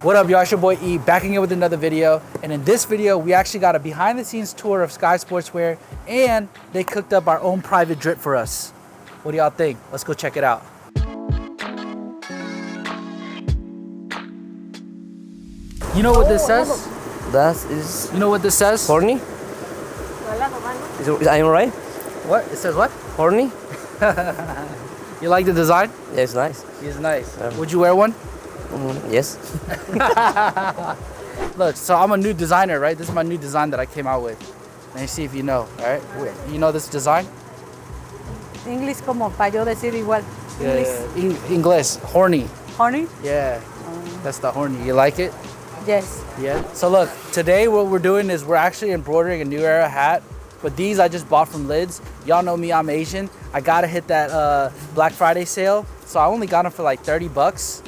What up, y'all? It's your boy E, backing in with another video. And in this video, we actually got a behind the scenes tour of Sky Sportswear, and they cooked up our own private drip for us. What do y'all think? Let's go check it out. You know what this says? That is... You know what this says? Horny? Is I'm right? What? It says what? Horny? You like the design? Yeah, it's nice. It's nice. Would you wear one? Yes. Look, so I'm a new designer, right? This is my new design that I came out with. Let me see if you know, all right? You know this design? English como para yo decir igual. Yeah. English, horny. Honey? Yeah, that's the horny. You like it? Yes. Yeah. So look, today what we're doing is we're actually embroidering a New Era hat. But these I just bought from Lids. Y'all know me, I'm Asian. I gotta hit that Black Friday sale. So I only got them for like 30 bucks.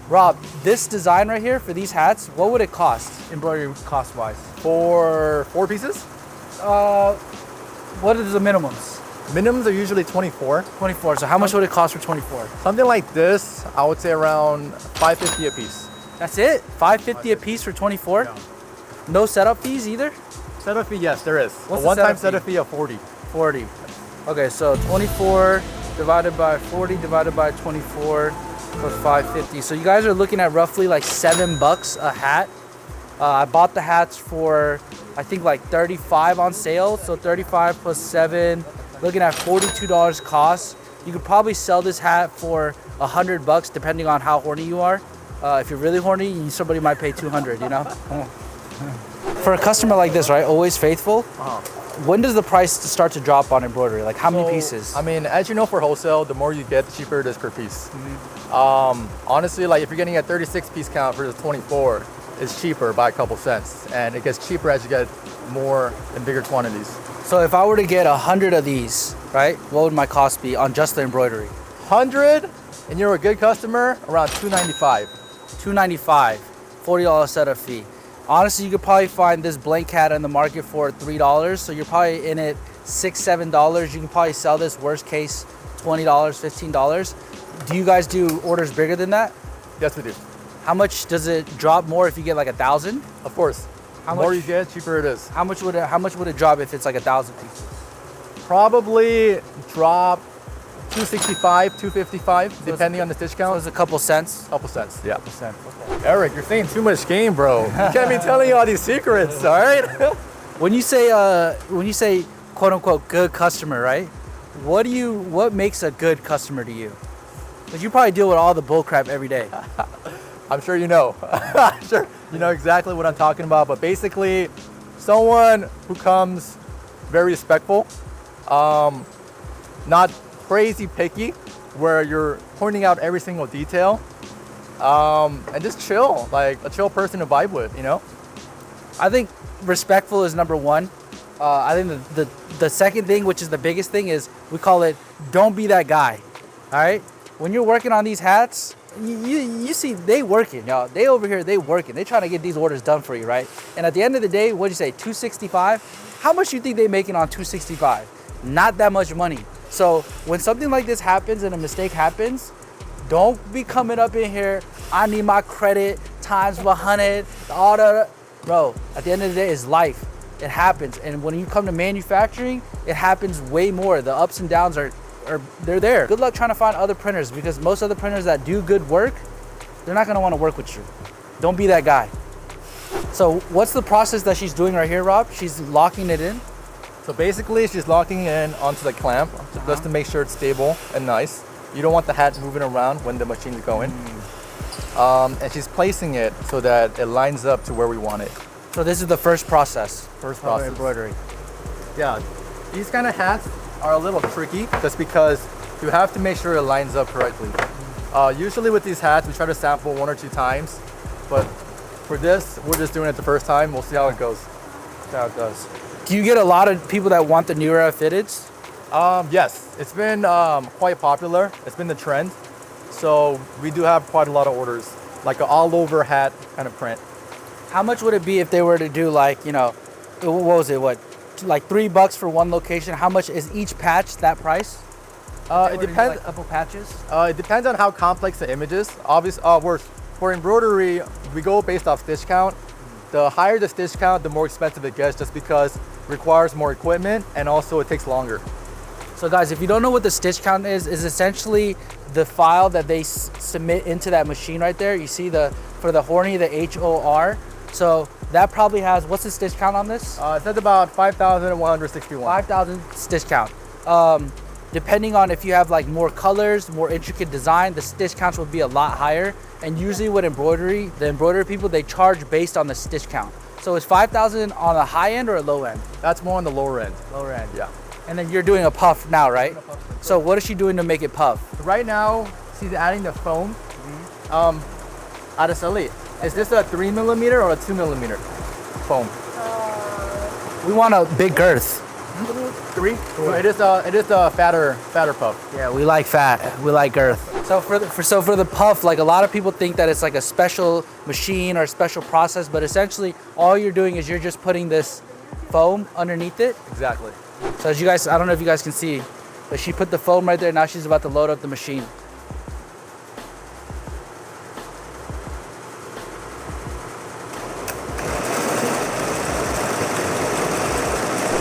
Rob, this design right here for these hats, what would it cost, embroidery cost wise? For 4 pieces? What is the minimums? Minimums are usually 24. 24, so how much would it cost for 24? Something like this, I would say around $5.50 a piece. That's it? $5.50 a piece for 24? Yeah. No setup fees either? Setup fee, yes, there is. What's a one-time setup setup fee of 40. 40. Okay, so 24 divided by 40 divided by 24 plus 550. So you guys are looking at roughly like $7 a hat. I bought the hats for I think like 35 on sale. So 35 plus 7, looking at $42 cost. You could probably sell this hat for $100 depending on how horny you are. If you're really horny, somebody might pay 200, you know? For a customer like this, right, always faithful, when does the price start to drop on embroidery? Like how many pieces? I mean, as you know, for wholesale, the more you get, the cheaper it is per piece. Honestly, like if you're getting a 36 piece count versus 24, it's cheaper by a couple cents. And it gets cheaper as you get more and bigger quantities. So if I were to get 100 of these, right, what would my cost be on just the embroidery? 100, and you're a good customer, around $295. $295, $40 setup fee. Honestly, you could probably find this blank hat on the market for $3, so you're probably in it $6, $7. You can probably sell this worst case $20, $15. Do you guys do orders bigger than that? Yes, we do. How much does it drop more if you get like 1,000? Of course. The more you get, cheaper it is. How much would it drop if it's like 1,000 pieces? Probably drop $265, $255, depending on the stitch count. So it's a couple cents. Couple cents, yeah. Couple cents. Okay. Eric, you're saying too much game, bro. You can't be telling you all these secrets, all right? When you say quote unquote good customer, right? What makes a good customer to you? Because you probably deal with all the bull crap every day. I'm sure you know. I'm sure you know exactly what I'm talking about. But basically, someone who comes very respectful, not crazy picky, where you're pointing out every single detail, and just chill, like a chill person to vibe with, you know? I think respectful is number one. I think the second thing, which is the biggest thing, is we call it don't be that guy. All right? When you're working on these hats, you see they working, y'all. They over here, they working. They trying to get these orders done for you, right? And at the end of the day, what'd you say, 265? How much you think they making on 265? Not that much money. So when something like this happens and a mistake happens, don't be coming up in here, I need my credit times 100, all that. Bro, at the end of the day, it's life. It happens. And when you come to manufacturing, it happens way more. The ups and downs they're there. Good luck trying to find other printers, because most other printers that do good work, they're not gonna wanna work with you. Don't be that guy. So what's the process that she's doing right here, Rob? She's locking it in? So basically, she's locking in onto the clamp just to make sure it's stable and nice. You don't want the hat moving around when the machine's going. And she's placing it so that it lines up to where we want it. So this is the first process. First process. Embroidery. Yeah, these kind of hats are a little tricky just because you have to make sure it lines up correctly. Usually with these hats, we try to sample 1 or 2 times, but for this, we're just doing it the first time. We'll see how it goes. See how it goes. Do you get a lot of people that want the New Era fitteds? Yes, it's been quite popular. It's been the trend. So we do have quite a lot of orders, like an all over hat kind of print. How much would it be if they were to do like, you know, what was it, like $3 for one location? How much is each patch that price? It depends. Like a couple patches. It depends on how complex the image is. Obviously, For embroidery, we go based off stitch count. The higher the stitch count, the more expensive it gets, just because it requires more equipment and also it takes longer. So guys, if you don't know what the stitch count is essentially the file that they submit into that machine right there. You see for the horny, the HOR. So that probably has, what's the stitch count on this? It says about 5,161. 5,000 stitch count. Depending on if you have like more colors, more intricate design, the stitch counts will be a lot higher. And usually with embroidery, the embroidery people, they charge based on the stitch count. So is 5,000 on a high end or a low end? That's more on the lower end. Lower end. Yeah. And then you're doing a puff now, right? So what is she doing to make it puff? Right now, she's adding the foam. Araceli, is this a 3mm or a 2mm foam? We want a big girth. 3? So it is a fatter puff. Yeah, we like fat. We like girth. So for the puff, like a lot of people think that it's like a special machine or a special process, but essentially all you're doing is you're just putting this foam underneath it. Exactly. So as you guys, I don't know if you guys can see, but she put the foam right there. Now she's about to load up the machine.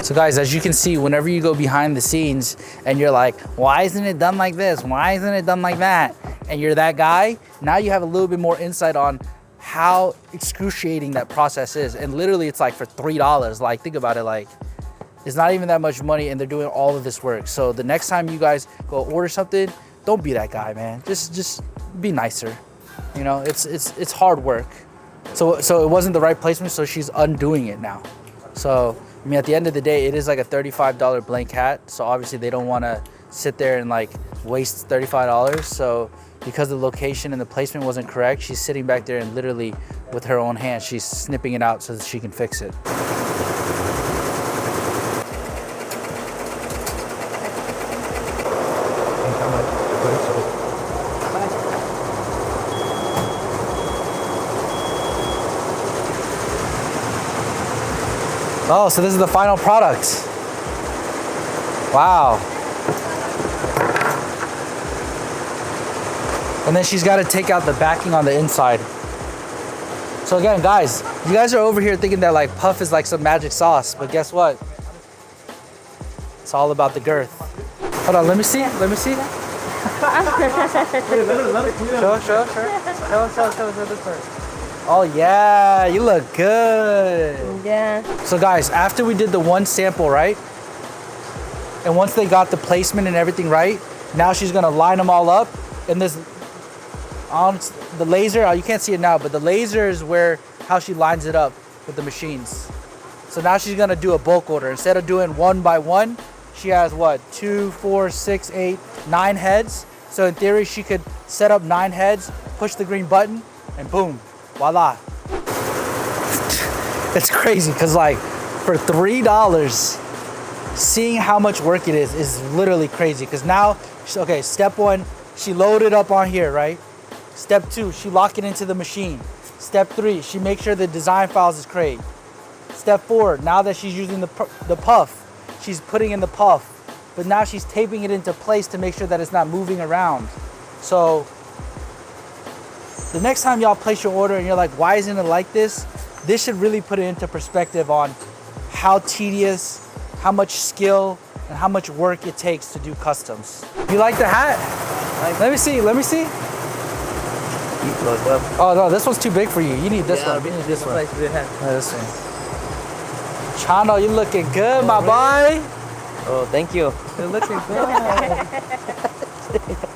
So guys, as you can see, whenever you go behind the scenes and you're like, why isn't it done like this? Why isn't it done like that? And you're that guy, now you have a little bit more insight on how excruciating that process is. And literally it's like for $3, like think about it, like it's not even that much money and they're doing all of this work. So the next time you guys go order something, don't be that guy, man. Just be nicer. You know, it's hard work. So it wasn't the right placement, so she's undoing it now. So, I mean, at the end of the day, it is like a $35 blank hat. So obviously they don't want to sit there and like waste $35. So because the location and the placement wasn't correct, she's sitting back there and literally with her own hands, she's snipping it out so that she can fix it. Oh, so this is the final product. Wow. And then she's got to take out the backing on the inside. So again, guys, you guys are over here thinking that like puff is like some magic sauce, but guess what? It's all about the girth. Hold on, let me see. Let me see. Show this part. Oh yeah, you look good. Yeah. So guys, after we did the one sample, right? And once they got the placement and everything right, now she's gonna line them all up. And this, on the laser, you can't see it now, but the laser is how she lines it up with the machines. So now she's gonna do a bulk order. Instead of doing one by one, she has what, 2, 4, 6, 8, 9 heads. So in theory, she could set up 9 heads, push the green button, and boom. Voila. It's crazy because like for $3, seeing how much work it is literally crazy. Because now, okay, step 1, she loaded up on here, right? Step 2, she lock it into the machine. Step 3, she makes sure the design files is created. Step 4, now that she's using the puff, she's putting in the puff, but now she's taping it into place to make sure that it's not moving around. So the next time y'all place your order and you're like, why isn't it like this? This should really put it into perspective on how tedious, how much skill, and how much work it takes to do customs. You like the hat? Let me see, let me see. Oh no, this one's too big for you. You need this one. You need this one. This one. Chano, you looking good, my boy. Oh, thank you. You're looking good.